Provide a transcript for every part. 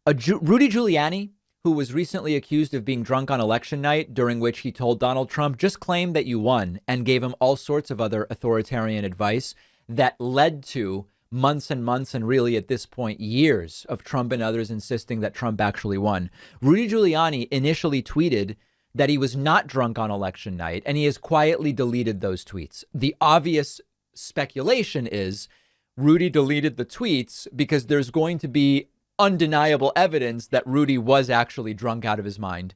Rudy Giuliani, who was recently accused of being drunk on election night, during which he told Donald Trump, just claim that you won, and gave him all sorts of other authoritarian advice that led to months and months, and really at this point, years of Trump and others insisting that Trump actually won. Rudy Giuliani initially tweeted that he was not drunk on election night, and he has quietly deleted those tweets. The obvious speculation is Rudy deleted the tweets because there's going to be undeniable evidence that Rudy was actually drunk out of his mind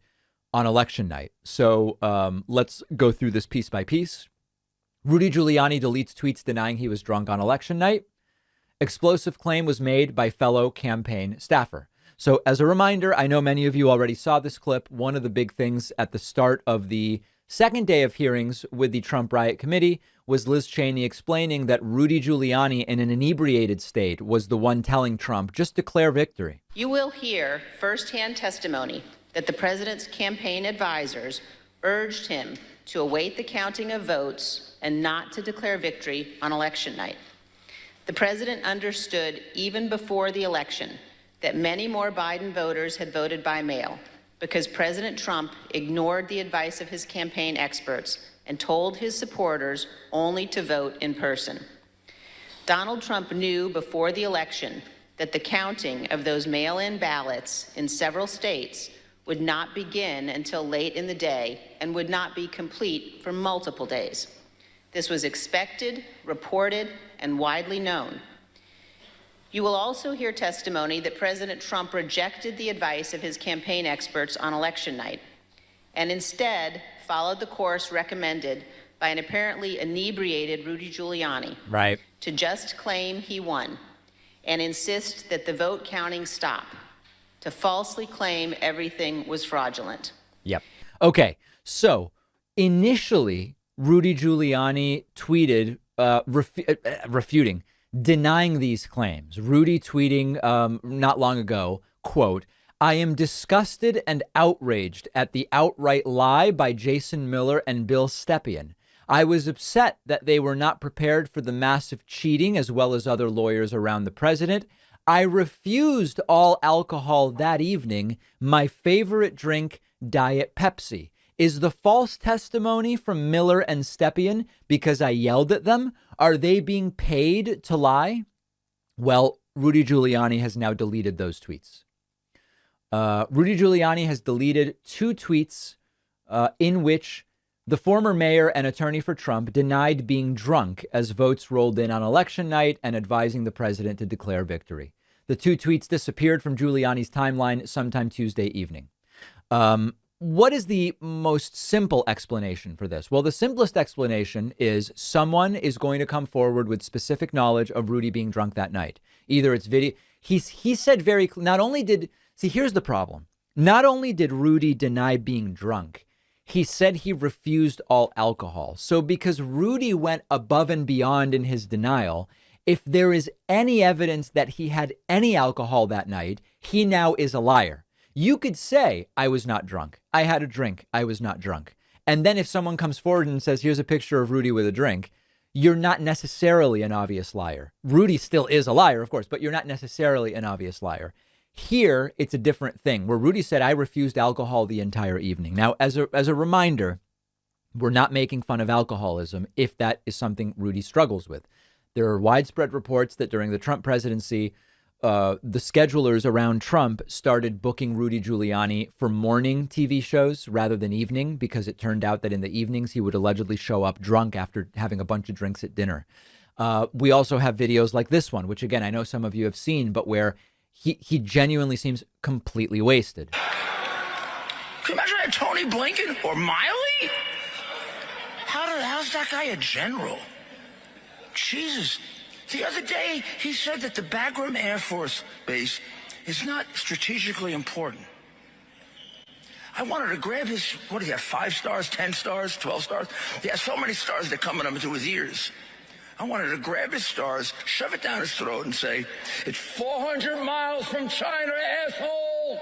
on election night. So let's go through this piece by piece. Rudy Giuliani deletes tweets denying he was drunk on election night. Explosive claim was made by fellow campaign staffer. So as a reminder, I know many of you already saw this clip. One of the big things at the start of the second day of hearings with the Trump riot committee was Liz Cheney explaining that Rudy Giuliani in an inebriated state was the one telling Trump, just declare victory. You will hear firsthand testimony that the president's campaign advisors urged him to await the counting of votes and not to declare victory on election night. The president understood even before the election that many more Biden voters had voted by mail because President Trump ignored the advice of his campaign experts and told his supporters only to vote in person. Donald Trump knew before the election that the counting of those mail-in ballots in several states would not begin until late in the day and would not be complete for multiple days. This was expected, reported, and widely known. You will also hear testimony that President Trump rejected the advice of his campaign experts on election night and instead followed the course recommended by an apparently inebriated Rudy Giuliani, right, to just claim he won and insist that the vote counting stop, to falsely claim everything was fraudulent. Yep. Okay. So initially, Rudy Giuliani tweeted refuting, denying these claims. Rudy tweeting not long ago, quote, I am disgusted and outraged at the outright lie by Jason Miller and Bill Stepien. I was upset that they were not prepared for the massive cheating as well as other lawyers around the president. I refused all alcohol that evening. My favorite drink, Diet Pepsi. Is the false testimony from Miller and Stepien because I yelled at them? Are they being paid to lie? Well, Rudy Giuliani has now deleted those tweets. Rudy Giuliani has deleted two tweets in which the former mayor and attorney for Trump denied being drunk as votes rolled in on election night and advising the president to declare victory. The two tweets disappeared from Giuliani's timeline sometime Tuesday evening. What is the most simple explanation for this? Well, the simplest explanation is someone is going to come forward with specific knowledge of Rudy being drunk that night. Either it's video. He said very, not only did, see, here's the problem. Not only did Rudy deny being drunk, he said he refused all alcohol. So because Rudy went above and beyond in his denial, if there is any evidence that he had any alcohol that night, he now is a liar. You could say, I was not drunk. I had a drink. I was not drunk. And then if someone comes forward and says, here's a picture of Rudy with a drink, you're not necessarily an obvious liar. Rudy still is a liar, of course, but you're not necessarily an obvious liar. Here, it's a different thing where Rudy said, I refused alcohol the entire evening. Now, as a reminder, we're not making fun of alcoholism if that is something Rudy struggles with. There are widespread reports that during the Trump presidency, the schedulers around Trump started booking Rudy Giuliani for morning TV shows rather than evening, because it turned out that in the evenings he would allegedly show up drunk after having a bunch of drinks at dinner. We also have videos like this one, which, again, I know some of you have seen, but where he genuinely seems completely wasted. Can you imagine that Tony Blinken or Miley? How's that guy a general? Jesus. The other day, he said that the Bagram Air Force Base is not strategically important. I wanted to grab his, what do you have, 5 stars, 10 stars, 12 stars? He has so many stars that coming up into his ears. I wanted to grab his stars, shove it down his throat and say, it's 400 miles from China, asshole!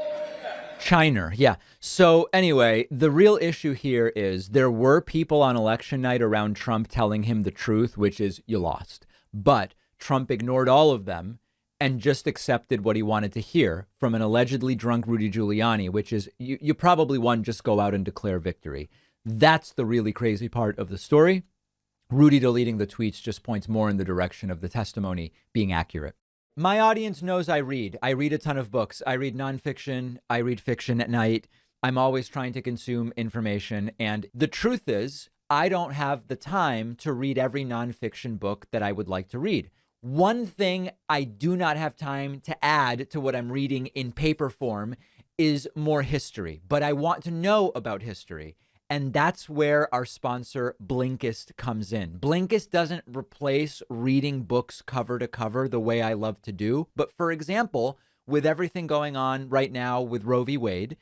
China, yeah. So anyway, the real issue here is there were people on election night around Trump telling him the truth, which is you lost. But Trump ignored all of them and just accepted what he wanted to hear from an allegedly drunk Rudy Giuliani, which is you probably won, just go out and declare victory. That's the really crazy part of the story. Rudy deleting the tweets just points more in the direction of the testimony being accurate. My audience knows I read. I read a ton of books. I read nonfiction. I read fiction at night. I'm always trying to consume information. And the truth is, I don't have the time to read every nonfiction book that I would like to read. One thing I do not have time to add to what I'm reading in paper form is more history, but I want to know about history. And that's where our sponsor, Blinkist, comes in. Blinkist doesn't replace reading books cover to cover the way I love to do. But for example, with everything going on right now with Roe v. Wade,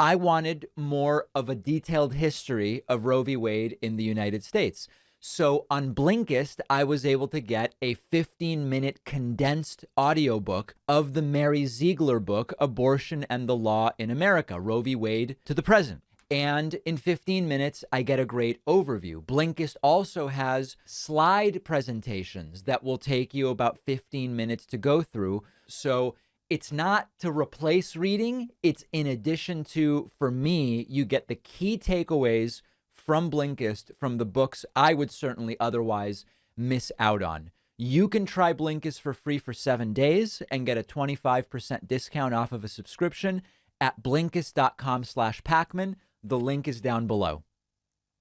I wanted more of a detailed history of Roe v. Wade in the United States. So on Blinkist, I was able to get a 15-minute condensed audiobook of the Mary Ziegler book, Abortion and the Law in America, Roe v. Wade to the Present. And in 15 minutes, I get a great overview. Blinkist also has slide presentations that will take you about 15 minutes to go through. So it's not to replace reading. It's in addition to, for me, you get the key takeaways from Blinkist from the books I would certainly otherwise miss out on. You can try Blinkist for free for 7 days and get a 25% discount off of a subscription at Blinkist.com/Pacman. The link is down below.